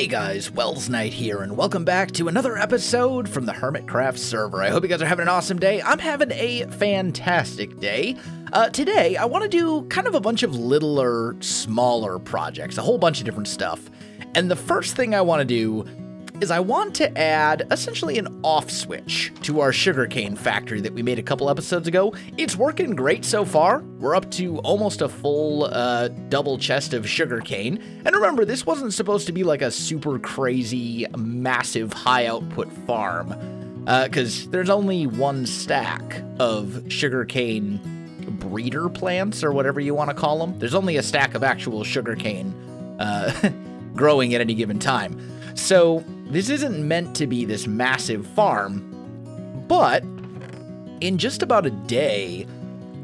Hey guys, Welsknight here, and welcome back to another episode from the Hermitcraft server. I hope you guys are having an awesome day. I'm having a fantastic day. Today, I want to do kind of a bunch of littler, smaller projects, a whole bunch of different stuff. And the first thing I want to do is I want to add essentially an off switch to our sugarcane factory that we made a couple episodes ago. It's working great so far. We're up to almost a full double chest of sugarcane. And remember, this wasn't supposed to be like a super crazy, massive high output farm, because there's only one stack of sugarcane breeder plants, or whatever you want to call them. There's only a stack of actual sugarcane growing at any given time. So this isn't meant to be this massive farm, but in just about a day,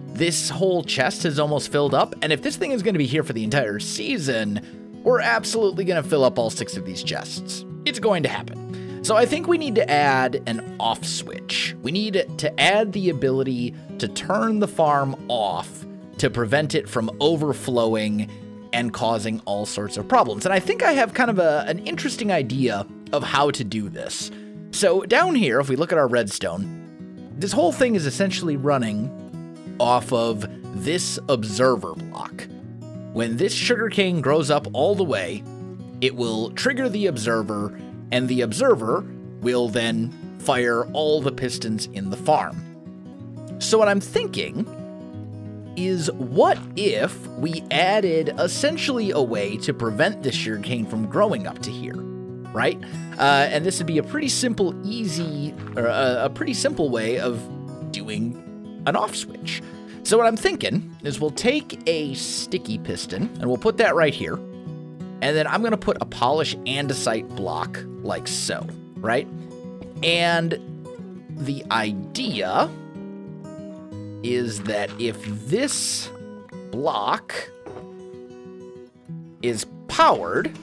this whole chest has almost filled up. And if this thing is going to be here for the entire season, we're absolutely going to fill up all 6 of these chests. It's going to happen. So I think we need to add an off switch. We need to add the ability to turn the farm off to prevent it from overflowing and causing all sorts of problems. And I think I have kind of an interesting idea of how to do this. So down here, if we look at our redstone, this whole thing is essentially running off of this observer block. When this sugarcane grows up all the way, it will trigger the observer, and the observer will then fire all the pistons in the farm. So what I'm thinking is, what if we added essentially a way to prevent this sugarcane from growing up to here, right? And this would be a pretty simple, a pretty simple way of doing an off switch. So what I'm thinking is we'll take a sticky piston and we'll put that right here. And then I'm going to put a polish andesite block like so, right? And the idea is that if this block is powered,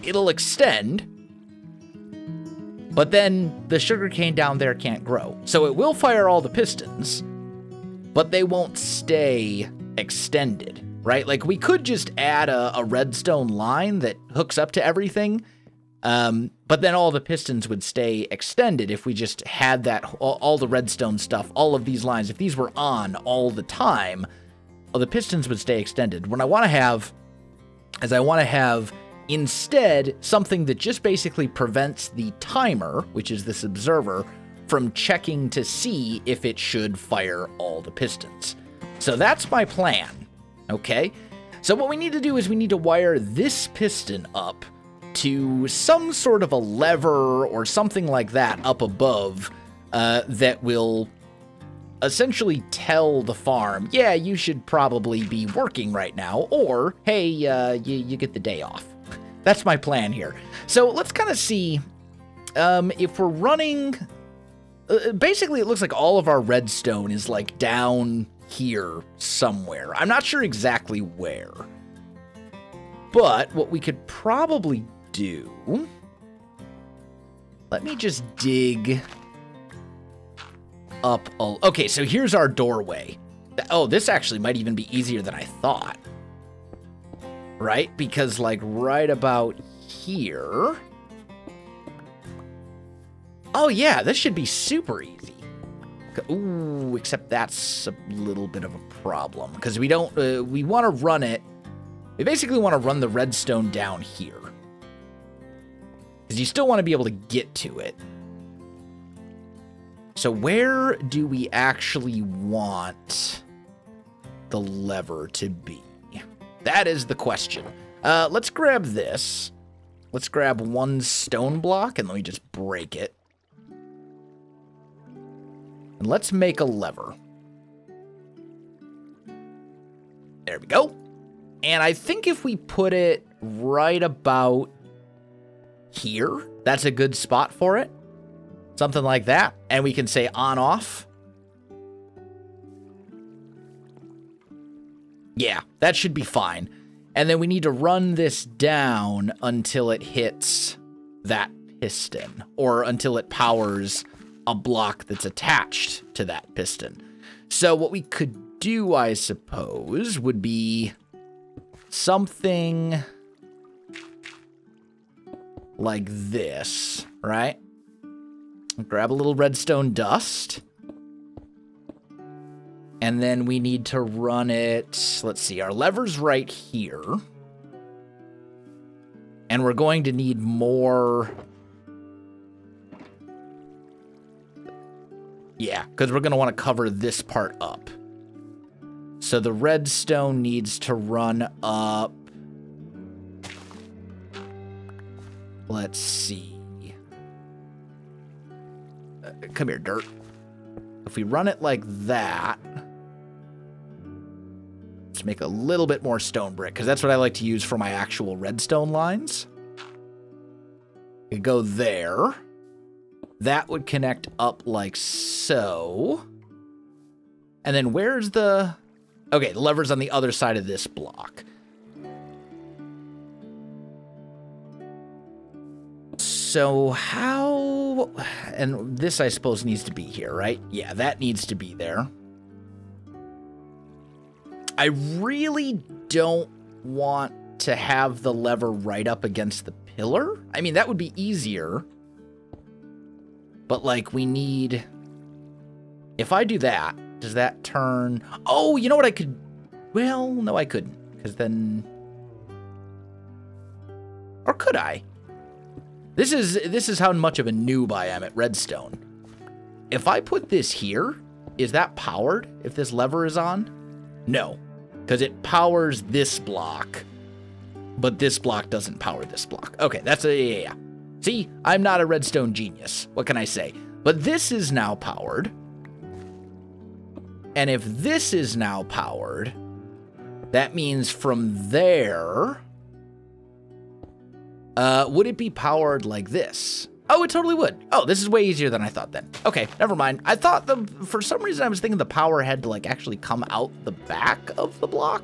it'll extend, but then the sugarcane down there can't grow. So it will fire all the pistons, but they won't stay extended, right? Like, we could just add a redstone line that hooks up to everything, but then all the pistons would stay extended if we just had that, all the redstone stuff, all of these lines, if these were on all the time, well, the pistons would stay extended. What I want to have is I want to have instead something that just basically prevents the timer, which is this observer, from checking to see if it should fire all the pistons. So that's my plan, okay? So what we need to do is we need to wire this piston up to some sort of a lever or something like that up above that will essentially tell the farm, yeah, you should probably be working right now, or, hey, you get the day off. That's my plan here. So let's kind of see if we're running... basically, it looks like all of our redstone is like down here somewhere. I'm not sure exactly where. But what we could probably do... let me just dig up... okay, so here's our doorway. Oh, this actually might even be easier than I thought. Right? Because, like, right about here... oh, yeah, this should be super easy. Ooh, except that's a little bit of a problem. Because we don't... we want to run it... we basically want to run the redstone down here. Because you still want to be able to get to it. So where do we actually want the lever to be? That is the question. Let's grab this. Let's grab one stone block and let me just break it. And let's make a lever. There we go. And I think if we put it right about here, that's a good spot for it. Something like that. And we can say on off. Yeah, that should be fine. And then we need to run this down until it hits that piston, or until it powers a block that's attached to that piston. So what we could do, I suppose, would be something like this, right? Grab a little redstone dust. And then we need to run it, let's see, our lever's right here. And we're going to need more. Yeah, because we're going to want to cover this part up. So the redstone needs to run up. Let's see. Come here, dirt. If we run it like that, let's make a little bit more stone brick, because that's what I like to use for my actual redstone lines. You go there. That would connect up like so. And then where's the... Okay, the lever's on the other side of this block. So how... And this, I suppose, needs to be here, right? Yeah, that needs to be there. I really don't want to have the lever right up against the pillar. I mean, that would be easier. But, like, we need... If I do that, does that turn... Oh, you know what I could... Well, no, I couldn't. Because then... Or could I? This is how much of a noob I am at redstone. If I put this here, is that powered if this lever is on? No, because it powers this block, but this block doesn't power this block. Okay, that's a... Yeah. See, I'm not a redstone genius. What can I say? But this is now powered. And if this is now powered, that means from there... would it be powered like this? Oh, it totally would. Oh, this is way easier than I thought then. Okay, never mind. I thought for some reason I was thinking the power had to like actually come out the back of the block.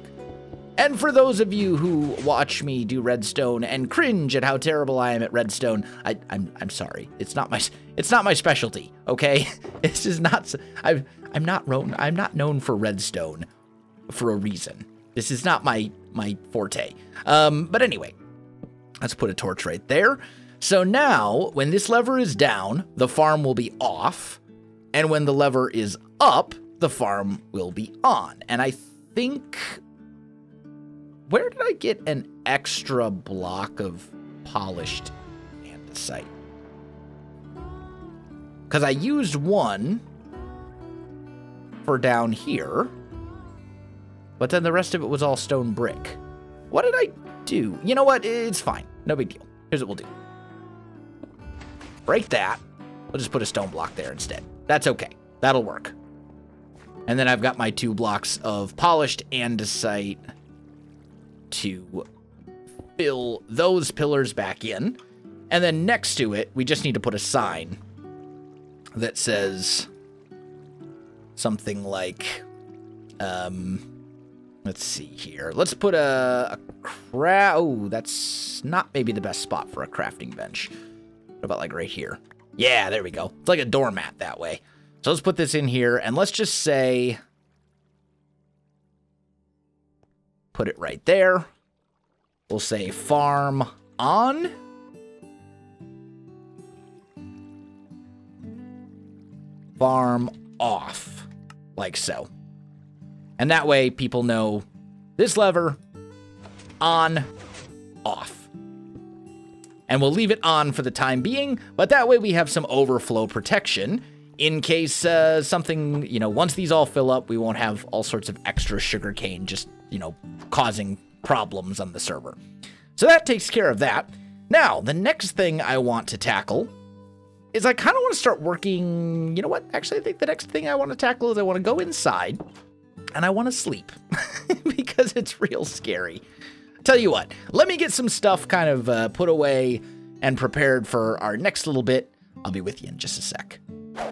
And for those of you who watch me do redstone and cringe at how terrible I am at redstone, I'm sorry. It's not my specialty, okay? This is not I'm not known for redstone for a reason. This is not my forte. But anyway, let's put a torch right there. So now, when this lever is down, the farm will be off. And when the lever is up, the farm will be on. And I think... Where did I get an extra block of polished andesite? Because I used one for down here. But then the rest of it was all stone brick. What did I do? You know what? It's fine. No big deal. Here's what we'll do. Break that. We'll just put a stone block there instead. That's okay. That'll work. And then I've got my 2 blocks of polished andesite to fill those pillars back in. And then next to it, we just need to put a sign that says something like, let's see here. Let's put a oh, that's not maybe the best spot for a crafting bench. What about like right here? Yeah, there we go. It's like a doormat that way. So let's put this in here and let's just say, put it right there. We'll say farm on. Farm off, like so. And that way people know this lever, on, off. And we'll leave it on for the time being, but that way we have some overflow protection in case something, you know, once these all fill up, we won't have all sorts of extra sugarcane just, you know, causing problems on the server. So that takes care of that. Now, the next thing I want to tackle is I kind of want to start working, you know what? Actually, I think the next thing I want to tackle is I want to go inside and I want to sleep because it's real scary. Tell you what, let me get some stuff kind of put away and prepared for our next little bit. I'll be with you in just a sec.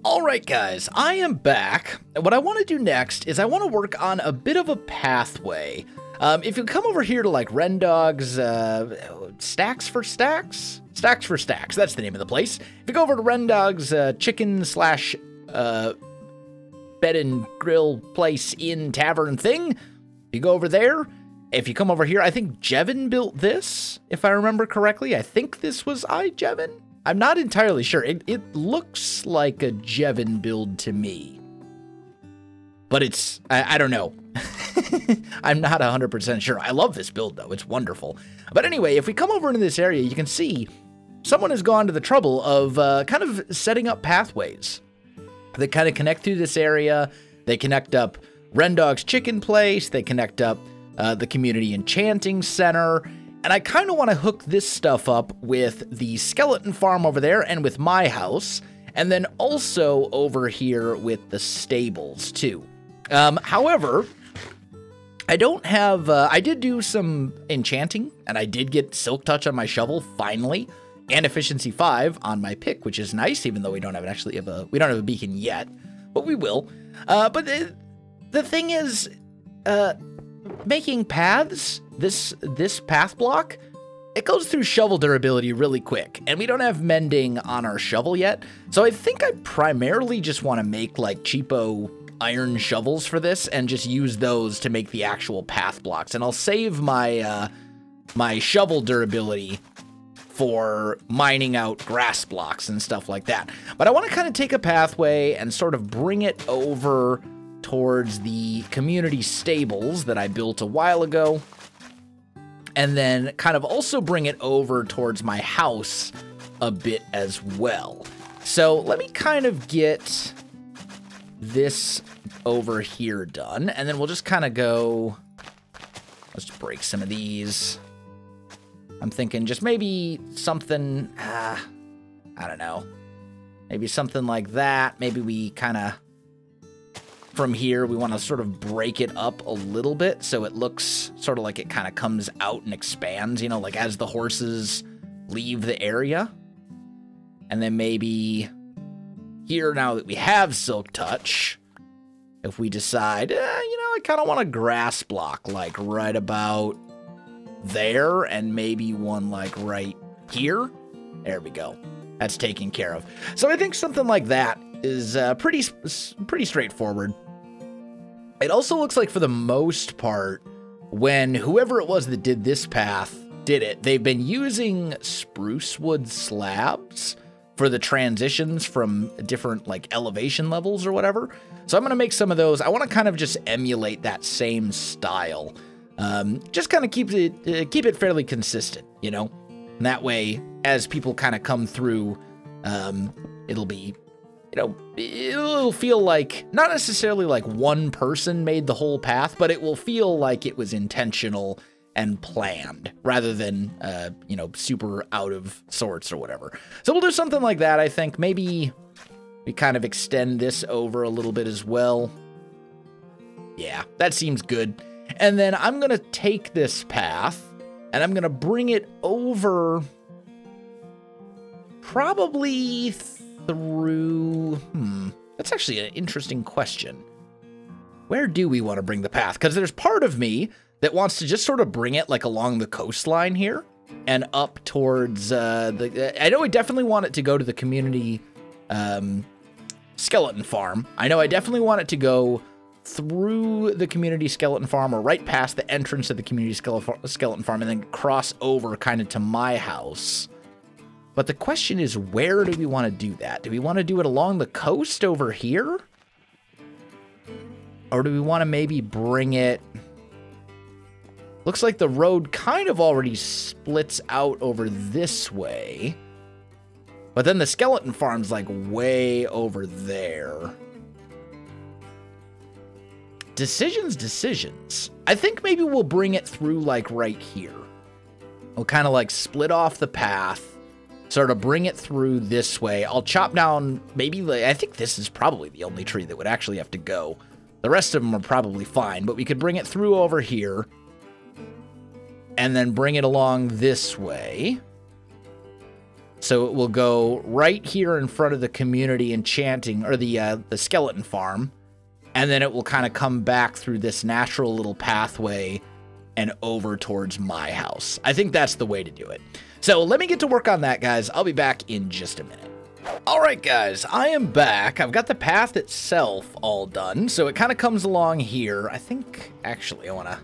All right, guys, I am back. What I want to do next is I want to work on a bit of a pathway. If you come over here to like Rendog's Stacks for Stacks? Stacks for Stacks, that's the name of the place. If you go over to Rendog's chicken slash bed and grill place in tavern thing, you go over there, If you come over here, I think Jevin built this, if I remember correctly. I think this was Jevin. I'm not entirely sure. It looks like a Jevin build to me. But it's, I don't know. I'm not 100% sure. I love this build, though. It's wonderful. But anyway, if we come over into this area, you can see someone has gone to the trouble of kind of setting up pathways. They kind of connect through this area. They connect up Rendog's Chicken Place. They connect up the Community Enchanting Center. And I kind of want to hook this stuff up with the Skeleton Farm over there and with my house. And then also over here with the stables, too. However, I don't have, I did do some enchanting, and I did get Silk Touch on my shovel, finally, and Efficiency 5 on my pick, which is nice, even though we don't have we don't have a beacon yet, but we will. But the thing is, making paths, this path block, it goes through shovel durability really quick, and we don't have mending on our shovel yet, so I think I primarily just want to make, like, cheapo iron shovels for this and just use those to make the actual path blocks, and I'll save my my shovel durability for mining out grass blocks and stuff like that. But I want to kind of take a pathway and sort of bring it over towards the community stables that I built a while ago, and then kind of also bring it over towards my house a bit as well. So let me kind of get this over here done, and then we'll just kind of go, let's break some of these. I'm thinking just maybe something, I don't know, maybe something like that. Maybe we kind of, from here, we want to sort of break it up a little bit so it looks sort of like it kind of comes out and expands, you know, like as the horses leave the area. And then maybe here, now that we have Silk Touch, if we decide, you know, I kind of want a grass block like right about there, and maybe one like right here. There we go. That's taken care of. So I think something like that is pretty straightforward. It also looks like for the most part, when whoever it was that did this path did it, they've been using spruce wood slabs for the transitions from different like elevation levels or whatever. So I'm going to make some of those. I want to kind of just emulate that same style. Just kind of keep it fairly consistent, you know? And that way, as people kind of come through, it'll be, you know, it'll feel like, not necessarily like one person made the whole path, but it will feel like it was intentional and planned rather than, you know, super out of sorts or whatever. So we'll do something like that, I think. Maybe we kind of extend this over a little bit as well. Yeah, that seems good. And then I'm going to take this path and I'm going to bring it over probably through, that's actually an interesting question. Where do we want to bring the path? Because there's part of me that wants to just sort of bring it like along the coastline here and up towards I know I definitely want it to go to the community skeleton farm. I know I definitely want it to go through the community skeleton farm or right past the entrance of the community skeleton farm and then cross over kind of to my house. But the question is, where do we want to do that? Do we want to do it along the coast over here? Or do we want to maybe bring it... Looks like the road kind of already splits out over this way. But then the skeleton farm's like way over there. Decisions. I think maybe we'll bring it through like right here. We'll kind of like split off the path, sort of bring it through this way. I'll chop down maybe, I think this is probably the only tree that would actually have to go. The rest of them are probably fine, but we could bring it through over here and then bring it along this way. So it will go right here in front of the community enchanting, or the skeleton farm. And then it will kind of come back through this natural little pathway and over towards my house. I think that's the way to do it. So let me get to work on that, guys. I'll be back in just a minute. All right, guys, I am back. I've got the path itself all done. So it kind of comes along here. I think, actually, I want to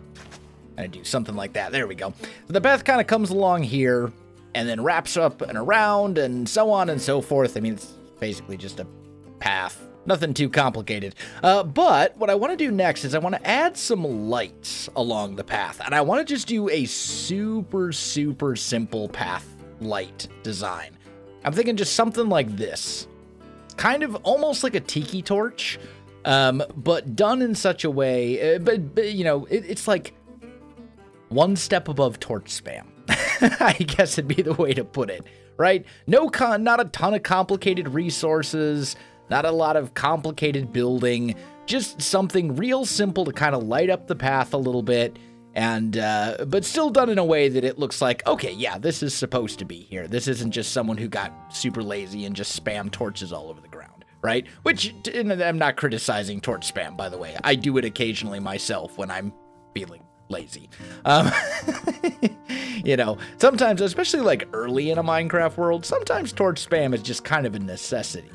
And do something like that. There we go. So the path kind of comes along here and then wraps up and around and so on and so forth. I mean, it's basically just a path. Nothing too complicated. But what I want to do next is I want to add some lights along the path. And I want to just do a super, super simple path light design. I'm thinking just something like this. Kind of almost like a tiki torch, but done in such a way, but you know, it's like one step above torch spam. I guess it'd be the way to put it, right? Not a ton of complicated resources, not a lot of complicated building, just something real simple to kind of light up the path a little bit, and but still done in a way that it looks like, okay, yeah, this is supposed to be here. This isn't just someone who got super lazy and just spammed torches all over the ground, right? Which, and I'm not criticizing torch spam, by the way. I do it occasionally myself when I'm feeling lazy. You know, sometimes, especially like early in a Minecraft world, sometimes torch spam is just kind of a necessity.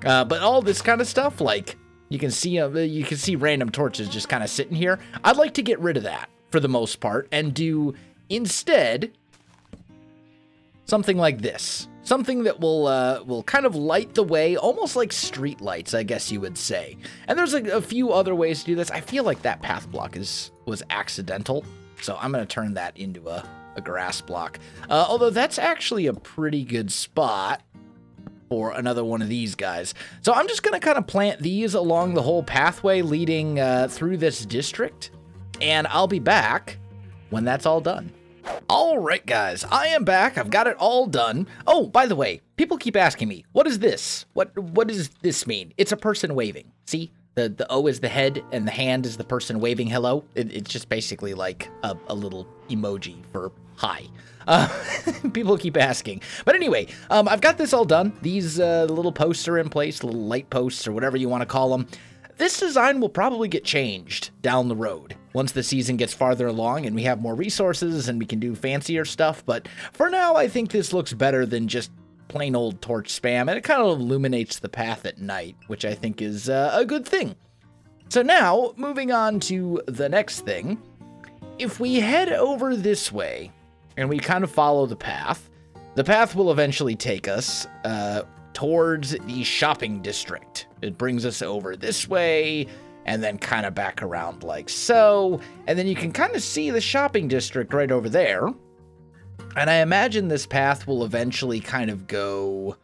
But all this kind of stuff, like you can see random torches just kind of sitting here. I'd like to get rid of that for the most part and do instead something like this. Something that will kind of light the way, almost like street lights, I guess you would say. And there's a few other ways to do this. I feel like that path block was accidental, so I'm going to turn that into a grass block. Although that's actually a pretty good spot for another one of these guys. So I'm just going to kind of plant these along the whole pathway leading through this district, and I'll be back when that's all done. All right, guys, I am back. I've got it all done. Oh, by the way, people keep asking me, what is this? What does this mean? It's a person waving. See? The O is the head and the hand is the person waving hello. It's just basically like a little emoji for hi. People keep asking. But anyway, I've got this all done. These little posts are in place, little light posts or whatever you want to call them. This design will probably get changed down the road once the season gets farther along and we have more resources and we can do fancier stuff. But for now, I think this looks better than just plain old torch spam, and it kind of illuminates the path at night, which I think is a good thing. So now, moving on to the next thing, if we head over this way and we kind of follow the path will eventually take us towards the shopping district. It brings us over this way and then kind of back around like so, and then you can kind of see the shopping district right over there. And I imagine this path will eventually kind of go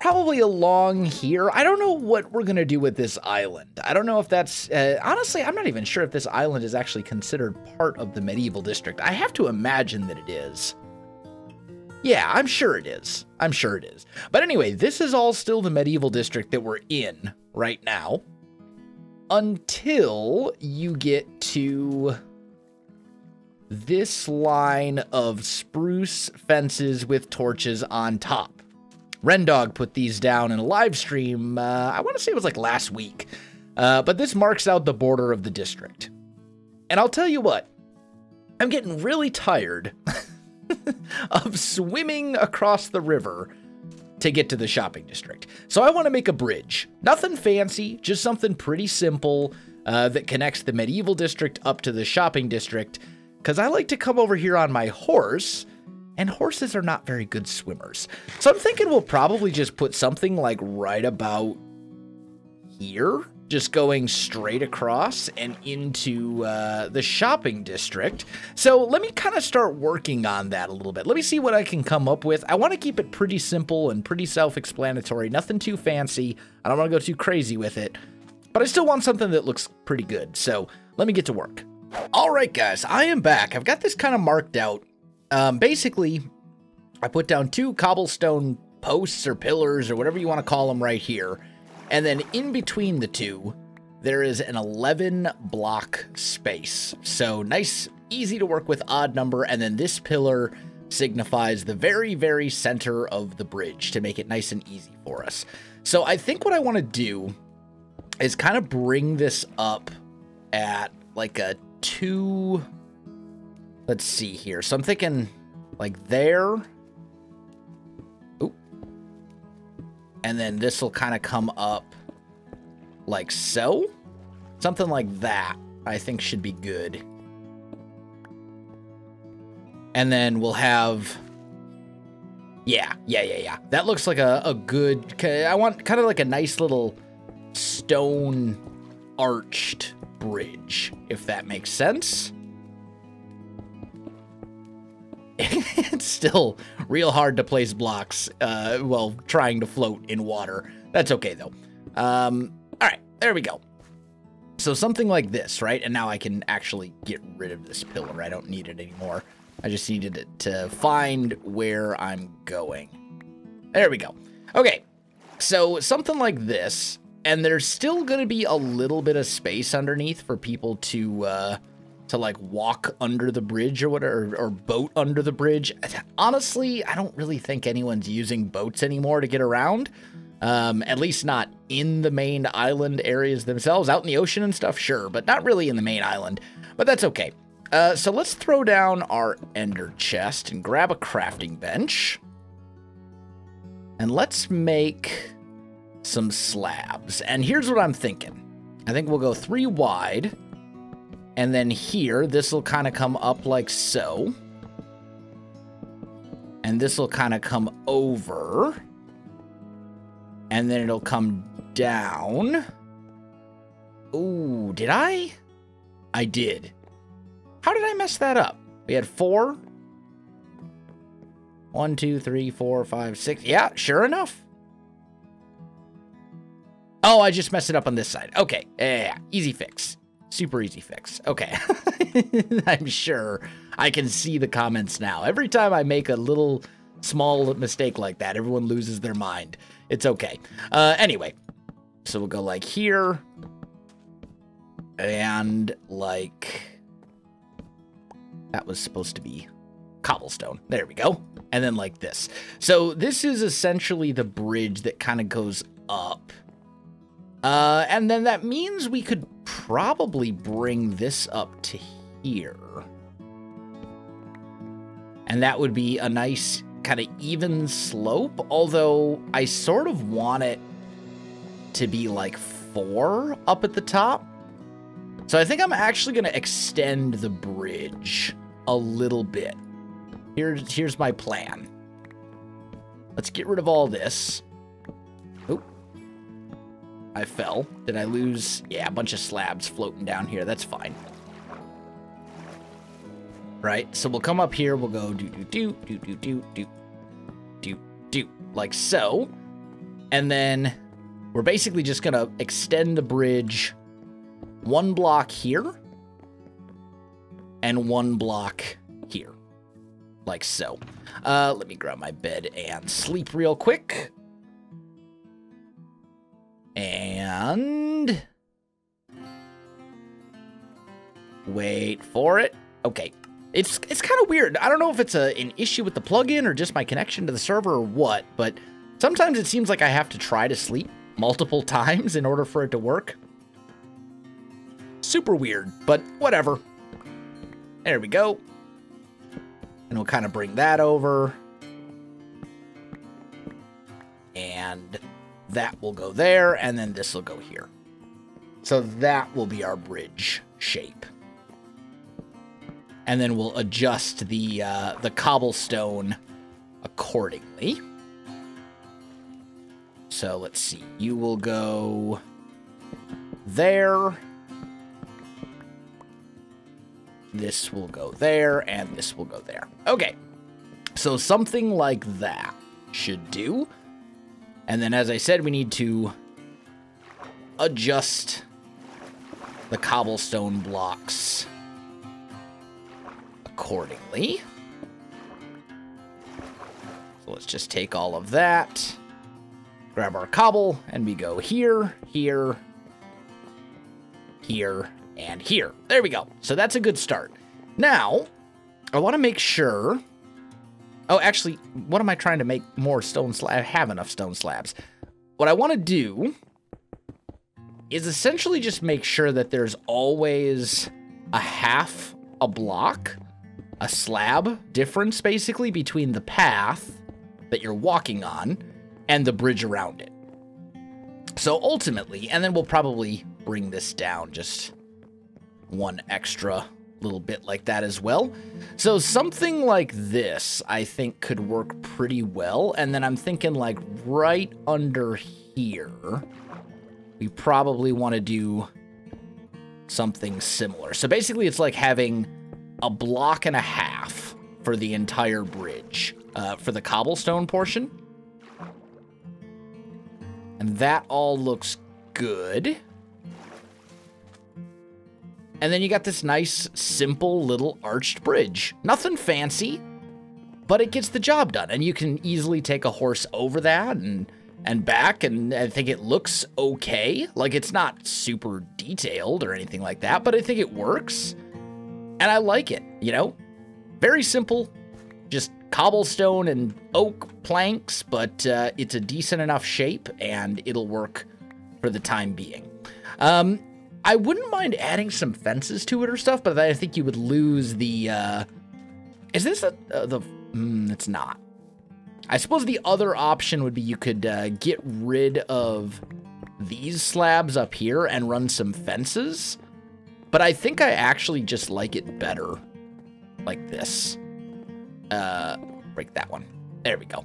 probably along here. I don't know what we're going to do with this island. I don't know if that's, honestly, I'm not even sure if this island is actually considered part of the medieval district. I have to imagine that it is. Yeah, I'm sure it is. I'm sure it is. But anyway, this is all still the medieval district that we're in right now until you get to this line of spruce fences with torches on top. Rendog put these down in a live stream, I want to say it was like last week. But this marks out the border of the district. And I'll tell you what, I'm getting really tired of swimming across the river to get to the shopping district. So I want to make a bridge. Nothing fancy, just something pretty simple that connects the medieval district up to the shopping district, because I like to come over here on my horse, and horses are not very good swimmers. So I'm thinking we'll probably just put something like right about here, just going straight across and into the shopping district. So let me kind of start working on that a little bit. Let me see what I can come up with. I want to keep it pretty simple and pretty self-explanatory, nothing too fancy. I don't want to go too crazy with it, but I still want something that looks pretty good. So let me get to work. All right, guys, I am back. I've got this kind of marked out. Basically, I put down 2 cobblestone posts or pillars or whatever you want to call them right here. And then in between the two, there is an 11 block space. So nice, easy to work with odd number. And then this pillar signifies the very, very center of the bridge to make it nice and easy for us. So I think what I want to do is kind of bring this up at like a 2, let's see here. So I'm thinking like there. Oop. And then this will kind of come up like so. Something like that, I think should be good. And then we'll have... Yeah. That looks like a good... I want kind of like a nice little stone arched bridge, if that makes sense. It's still real hard to place blocks while trying to float in water. That's okay, though. All right, there we go. So something like this, right? And now I can actually get rid of this pillar. I don't need it anymore. I just needed it to find where I'm going. There we go. Okay, so something like this, and there's still going to be a little bit of space underneath for people to like walk under the bridge or whatever, or boat under the bridge. Honestly, I don't really think anyone's using boats anymore to get around. At least not in the main island areas themselves. Out in the ocean and stuff, sure, but not really in the main island. But that's okay. So let's throw down our ender chest and grab a crafting bench. And let's make some slabs. And here's what I'm thinking. I think we'll go 3 wide. And then here, this will kind of come up like so. And this will kind of come over. And then it'll come down. Ooh, did I? I did. How did I mess that up? We had 4. 1, 2, 3, 4, 5, 6. Yeah, sure enough. Oh, I just messed it up on this side. Okay, yeah, easy fix. Super easy fix. Okay. I'm sure I can see the comments now. Every time I make a little small mistake like that, everyone loses their mind. It's okay. Anyway, so we'll go like here and like that was supposed to be cobblestone. There we go. And then like this. So this is essentially the bridge that kind of goes up. And then that means we could probably bring this up to here. And that would be a nice kind of even slope, although I sort of want it to be like 4 up at the top. So I think I'm actually going to extend the bridge a little bit. Here's my plan. Let's get rid of all this. Oop. I fell. Did I lose? Yeah, a bunch of slabs floating down here. That's fine. Right, so we'll come up here. We'll go do, like so. And then we're basically just going to extend the bridge 1 block here and 1 block here, like so. Let me grab my bed and sleep real quick. And wait for it. Okay. It's kind of weird. I don't know if it's an issue with the plugin or just my connection to the server or what, but sometimes it seems like I have to try to sleep multiple times in order for it to work. Super weird, but whatever. There we go. And we'll kind of bring that over. And that will go there, and then this will go here. So that will be our bridge shape. And then we'll adjust the cobblestone accordingly. So let's see. You will go there. This will go there, and this will go there. Okay. So something like that should do. And then, as I said, we need to adjust the cobblestone blocks accordingly. So let's just take all of that, grab our cobble, and we go here, here, here, and here. There we go. So that's a good start. Now, I want to make sure... Oh, actually, what am I trying to make more stone slabs? I have enough stone slabs. What I want to do is essentially just make sure that there's always a half a block, a slab difference, basically, between the path that you're walking on and the bridge around it. So ultimately, and then we'll probably bring this down just 1 extra little bit like that as well. So something like this, I think, could work pretty well. And then I'm thinking like right under here, we probably want to do something similar. So basically it's like having a block and a half for the entire bridge, for the cobblestone portion. And that all looks good. And then you got this nice, simple little arched bridge. Nothing fancy, but it gets the job done. And you can easily take a horse over that and back, and I think it looks okay. Like, it's not super detailed or anything like that, but I think it works. And I like it, you know? Very simple, just cobblestone and oak planks, but it's a decent enough shape, and it'll work for the time being. I wouldn't mind adding some fences to it or stuff, but I think you would lose the, is this it's not. I suppose the other option would be you could get rid of these slabs up here and run some fences, but I think I actually just like it better like this. Break that one. There we go.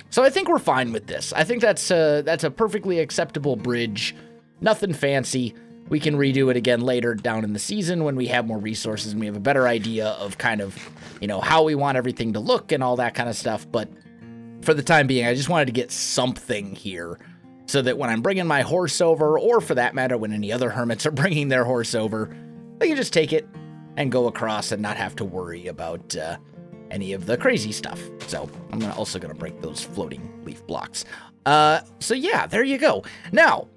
So I think we're fine with this. I think that's a perfectly acceptable bridge. Nothing fancy. We can redo it again later down in the season when we have more resources and we have a better idea of kind of, you know, how we want everything to look and all that kind of stuff. But for the time being, I just wanted to get something here so that when I'm bringing my horse over, or for that matter, when any other hermits are bringing their horse over, they can just take it and go across and not have to worry about any of the crazy stuff. So I'm also going to break those floating leaf blocks. So yeah, there you go. Now,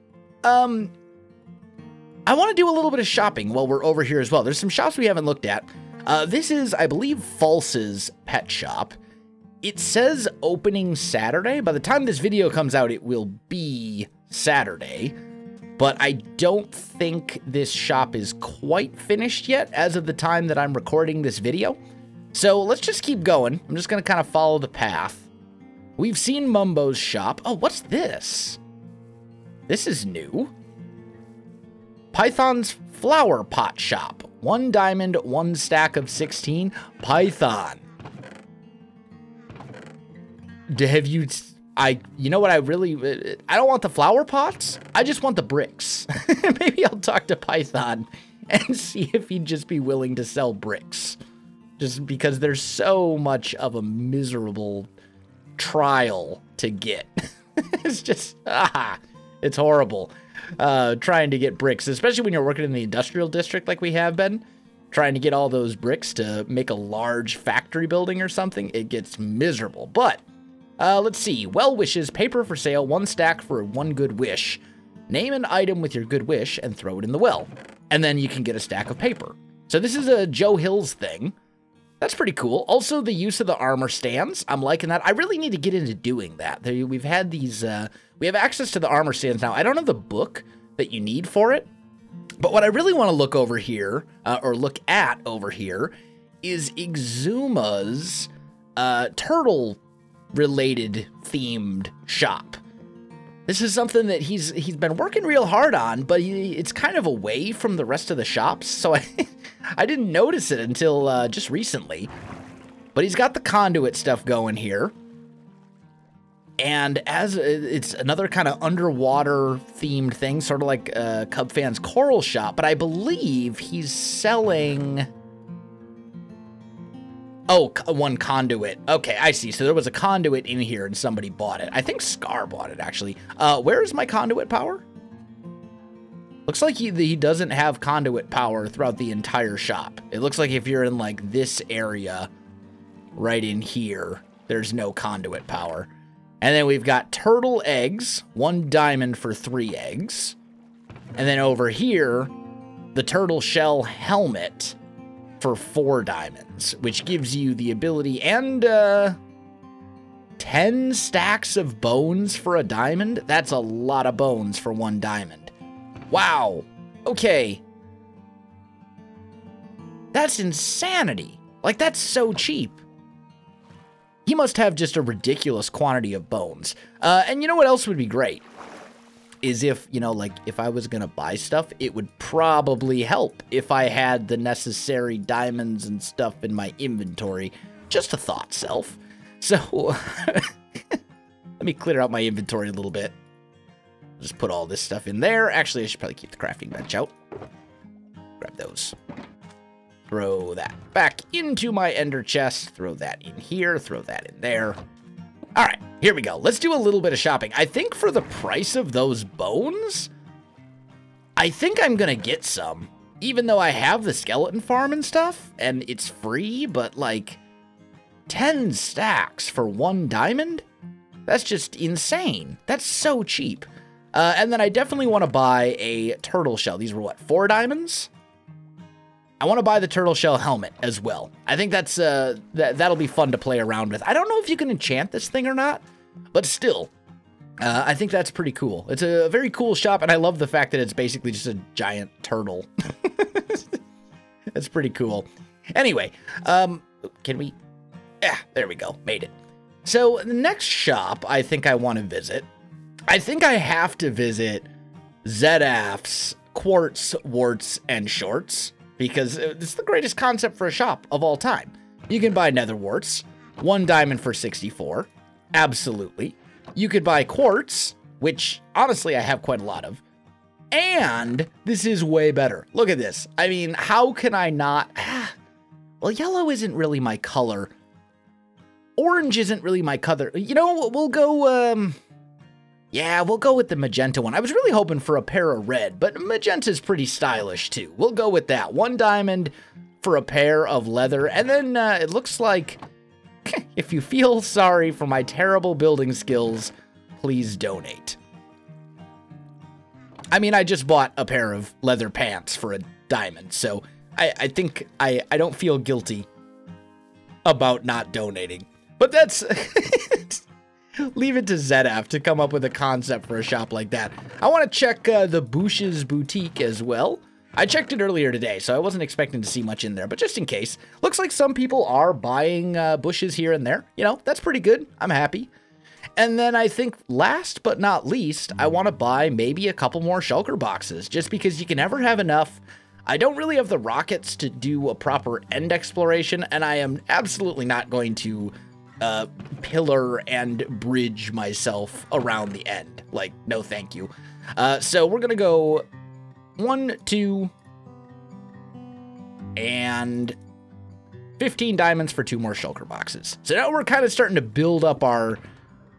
I want to do a little bit of shopping while we're over here as well. There's some shops we haven't looked at. This is, I believe, False's pet shop. It says opening Saturday. By the time this video comes out, it will be Saturday. But I don't think this shop is quite finished yet as of the time that I'm recording this video. So let's just keep going. I'm just going to kind of follow the path. We've seen Mumbo's shop. Oh, what's this? This is new. Python's flower pot shop. 1 diamond, 1 stack of 16. Python. Have you... you know what I really... I don't want the flower pots. I just want the bricks. Maybe I'll talk to Python and see if he'd just be willing to sell bricks. Just because there's so much of a miserable trial to get. It's just... it's horrible. Trying to get bricks, especially when you're working in the industrial district like we have been, trying to get all those bricks to make a large factory building or something, it gets miserable. But, let's see. Well wishes, paper for sale, 1 stack for 1 good wish. Name an item with your good wish and throw it in the well. And then you can get a stack of paper. So this is a Joe Hills thing. That's pretty cool. Also, the use of the armor stands. I'm liking that. I really need to get into doing that. We've had these... we have access to the armor stands now. I don't have the book that you need for it. But what I really want to look over here, or look at over here, is Exuma's turtle-related themed shop. This is something that he's been working real hard on, but it's kind of away from the rest of the shops, so I didn't notice it until just recently. But he's got the conduit stuff going here. And as it's another kind of underwater themed thing, sort of like Cub Fan's Coral Shop, but I believe he's selling... Oh, 1 conduit. Okay, I see. So there was a conduit in here and somebody bought it. I think Scar bought it, actually. Where is my conduit power? Looks like he doesn't have conduit power throughout the entire shop. It looks like if you're in, like, this area right in here, there's no conduit power. And then we've got turtle eggs, 1 diamond for 3 eggs. And then over here, the turtle shell helmet for 4 diamonds, which gives you the ability, and 10 stacks of bones for a diamond? That's a lot of bones for 1 diamond. Wow. Okay. That's insanity. Like, that's so cheap. He must have just a ridiculous quantity of bones. And you know what else would be great? is if, you know, like if I was going to buy stuff, it would probably help if I had the necessary diamonds and stuff in my inventory. Just a thought, self. So let me clear out my inventory a little bit. Just put all this stuff in there. Actually, I should probably keep the crafting bench out. Grab those. Throw that back into my ender chest. Throw that in here. Throw that in there. All right, here we go. Let's do a little bit of shopping. I think for the price of those bones, I think I'm going to get some. Even though I have the skeleton farm and stuff, and it's free, but like 10 stacks for 1 diamond? That's just insane. That's so cheap. And then I definitely want to buy a turtle shell. These were what, 4 diamonds? I want to buy the turtle shell helmet as well. I think that's that'll be fun to play around with. I don't know if you can enchant this thing or not, but still, I think that's pretty cool. It's a very cool shop, and I love the fact that it's basically just a giant turtle. That's pretty cool. Anyway, can we? Yeah, there we go. Made it. So the next shop I think I want to visit, I think I have to visit ZAF's Quartz, Warts, and Shorts, because it's the greatest concept for a shop of all time. You can buy nether warts, 1 diamond for 64. Absolutely. You could buy quartz, which honestly I have quite a lot of. And this is way better. Look at this. I mean, how can I not? Well, yellow isn't really my color. Orange isn't really my color. You know, we'll go, yeah, we'll go with the magenta one. I was really hoping for a pair of red, but magenta's pretty stylish too. We'll go with that. 1 diamond for a pair of leather. And then it looks like if you feel sorry for my terrible building skills, please donate. I mean, I just bought a pair of leather pants for a diamond, so I think I don't feel guilty about not donating. But that's... Leave it to ZAF to come up with a concept for a shop like that. I want to check the Bush's Boutique as well. I checked it earlier today, so I wasn't expecting to see much in there, but just in case. Looks like some people are buying bushes here and there. You know, that's pretty good. I'm happy. And then I think last but not least, I want to buy maybe a couple more shulker boxes, just because you can never have enough. I don't really have the rockets to do a proper end exploration, and I am absolutely not going to pillar and bridge myself around the end. Like, no thank you. So we're gonna go 1, 2, and 15 diamonds for 2 more shulker boxes. So now we're kind of starting to build up our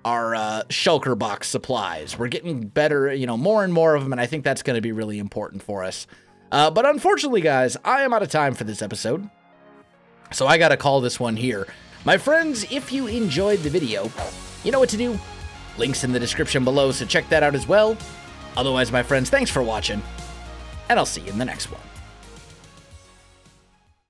shulker box supplies. We're getting better, you know, more and more of them, and I think that's going to be really important for us. But unfortunately, guys, I am out of time for this episode, so I gotta call this one here. My friends, if you enjoyed the video, you know what to do. Links in the description below, so check that out as well. Otherwise, my friends, thanks for watching, and I'll see you in the next one.